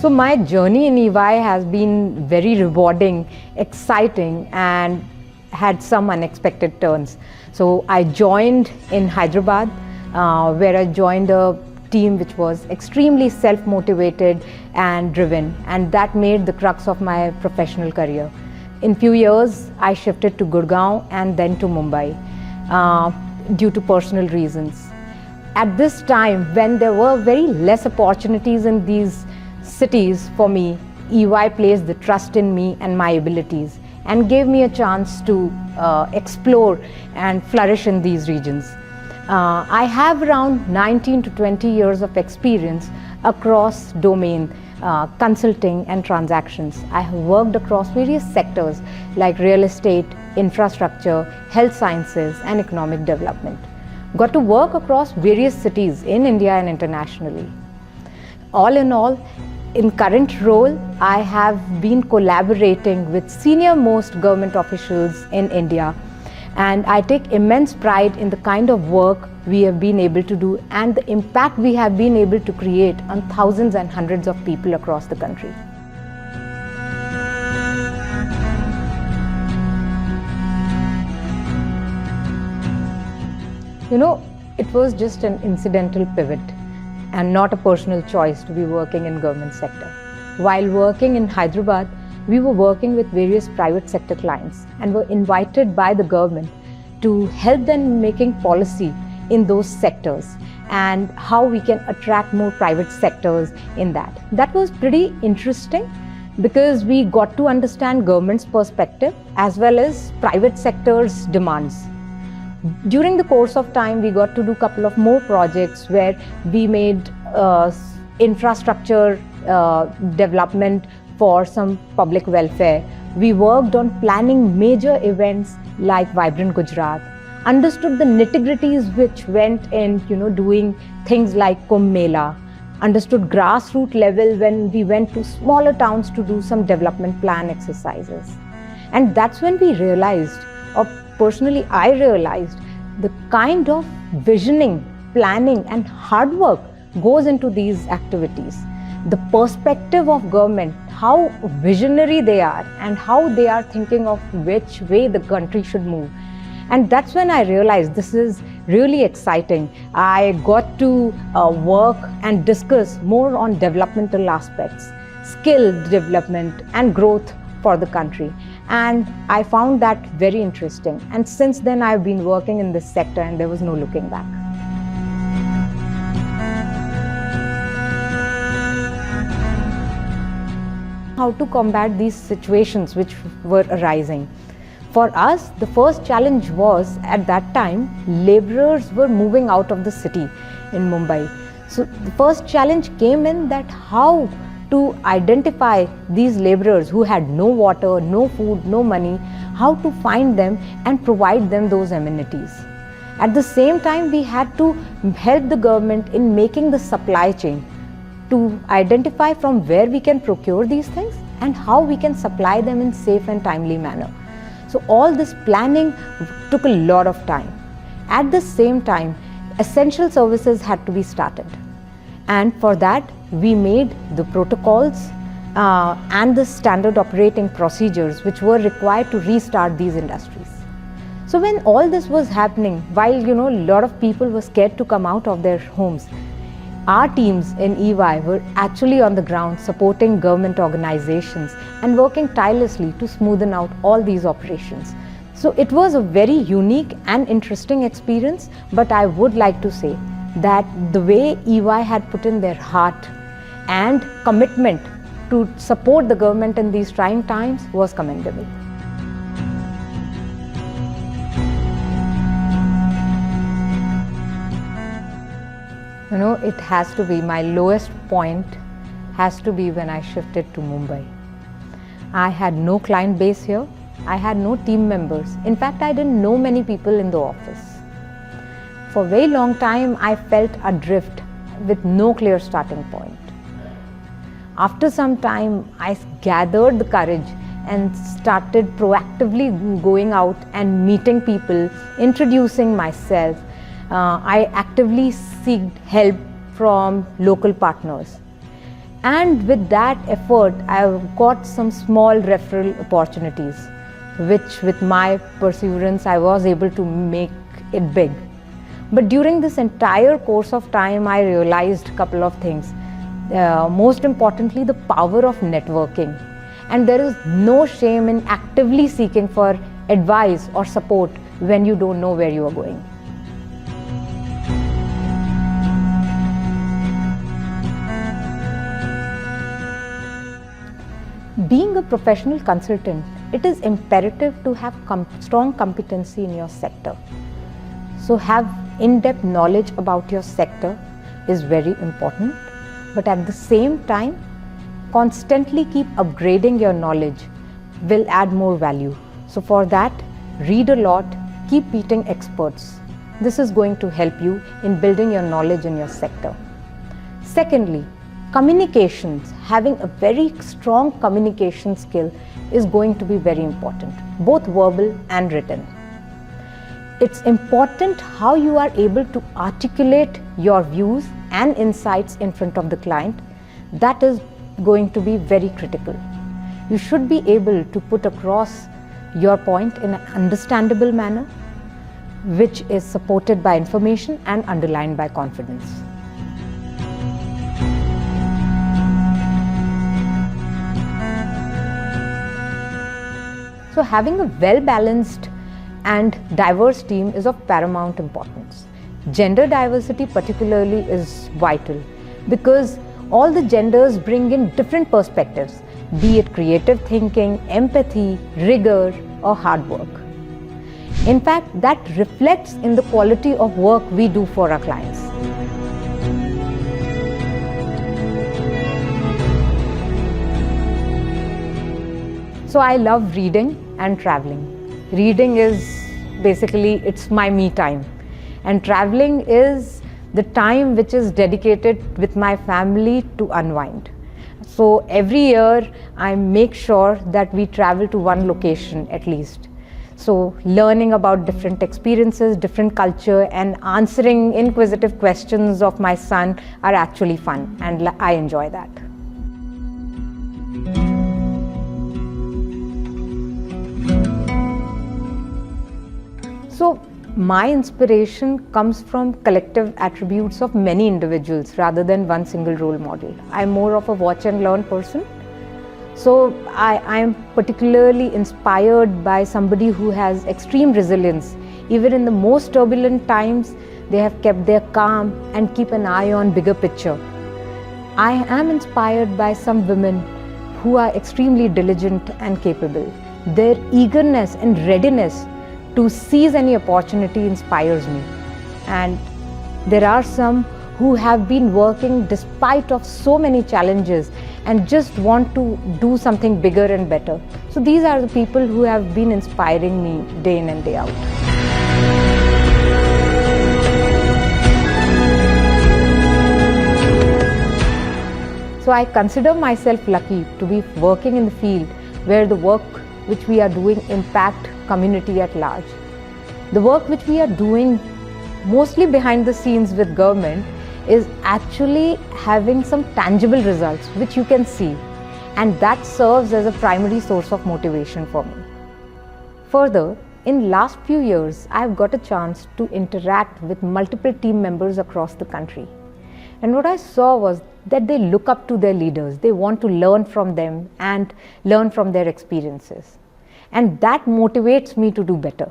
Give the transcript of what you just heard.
So my journey in EY has been very rewarding, exciting, and had some unexpected turns. So I joined in Hyderabad, where I joined a team which was extremely self-motivated and driven, and that made the crux of my professional career. In few years, I shifted to Gurgaon and then to Mumbai due to personal reasons. At this time, when there were very less opportunities in these cities for me, EY placed the trust in me and my abilities and gave me a chance to explore and flourish in these regions. I have around 19 to 20 years of experience across domain, consulting and transactions. I have worked across various sectors like real estate, infrastructure, health sciences and economic development. Got to work across various cities in India and internationally. All in all, in current role, I have been collaborating with senior most government officials in India, and I take immense pride in the kind of work we have been able to do and the impact we have been able to create on thousands and hundreds of people across the country. You know, it was just an incidental pivot and not a personal choice to be working in government sector. While working in Hyderabad, we were working with various private sector clients and were invited by the government to help them making policy in those sectors and how we can attract more private sectors in that. That was pretty interesting because we got to understand government's perspective as well as private sector's demands. During the course of time, we got to do a couple of more projects where we made infrastructure development for some public welfare. We worked on planning major events like Vibrant Gujarat, understood the nitty-gritties which went in, doing things like Kumbh Mela, understood grassroots level when we went to smaller towns to do some development plan exercises. And that's when we realized, or personally I realized, the kind of visioning, planning and hard work goes into these activities. The perspective of government, how visionary they are and how they are thinking of which way the country should move. And that's when I realized this is really exciting. I got to work and discuss more on developmental aspects, skill development and growth for the country. And I found that very interesting. And since then I've been working in this sector and there was no looking back. How to combat these situations which were arising. For us, the first challenge was, at that time, laborers were moving out of the city in Mumbai. So the first challenge came in that how to identify these laborers who had no water, no food, no money, how to find them and provide them those amenities. At the same time, we had to help the government in making the supply chain to identify from where we can procure these things and how we can supply them in safe and timely manner. So all this planning took a lot of time. At the same time, essential services had to be started. And for that, we made the protocols and the standard operating procedures which were required to restart these industries. So when all this was happening, while a lot of people were scared to come out of their homes, our teams in EY were actually on the ground supporting government organizations and working tirelessly to smoothen out all these operations. So it was a very unique and interesting experience, but I would like to say that the way EY had put in their heart and commitment to support the government in these trying times was commendable. It has to be, my lowest point has to be when I shifted to Mumbai. I had no client base here. I had no team members. In fact, I didn't know many people in the office. For a very long time, I felt adrift with no clear starting point. After some time, I gathered the courage and started proactively going out and meeting people, introducing myself. I actively sought help from local partners. And with that effort, I've got some small referral opportunities, which with my perseverance, I was able to make it big. But during this entire course of time, I realized a couple of things. Most importantly, the power of networking. And there is no shame in actively seeking for advice or support when you don't know where you are going. Being a professional consultant, it is imperative to have strong competency in your sector. So have in-depth knowledge about your sector is very important, but at the same time, constantly keep upgrading your knowledge will add more value. So for that, read a lot, keep meeting experts. This is going to help you in building your knowledge in your sector. Secondly, communications, having a very strong communication skill is going to be very important, both verbal and written. It's important how you are able to articulate your views and insights in front of the client. That is going to be very critical. You should be able to put across your point in an understandable manner, which is supported by information and underlined by confidence. So having a well-balanced and diverse team is of paramount importance. Gender diversity particularly is vital because all the genders bring in different perspectives, be it creative thinking, empathy, rigor, or hard work. In fact, that reflects in the quality of work we do for our clients. So I love reading and traveling. Reading is basically, it's my me time. And traveling is the time which is dedicated with my family to unwind. So every year I make sure that we travel to one location at least. So learning about different experiences, different culture, and answering inquisitive questions of my son are actually fun, and I enjoy that. So my inspiration comes from collective attributes of many individuals rather than one single role model. I'm more of a watch and learn person. So I am particularly inspired by somebody who has extreme resilience. Even in the most turbulent times, they have kept their calm and keep an eye on bigger picture. I am inspired by some women who are extremely diligent and capable. Their eagerness and readiness to seize any opportunity inspires me. And there are some who have been working despite of so many challenges and just want to do something bigger and better. So these are the people who have been inspiring me day in and day out. So I consider myself lucky to be working in the field where the work which we are doing impact community at large. The work which we are doing mostly behind the scenes with government is actually having some tangible results which you can see, and that serves as a primary source of motivation for me. Further, in last few years, I have got a chance to interact with multiple team members across the country. And what I saw was that they look up to their leaders. They want to learn from them and learn from their experiences. And that motivates me to do better.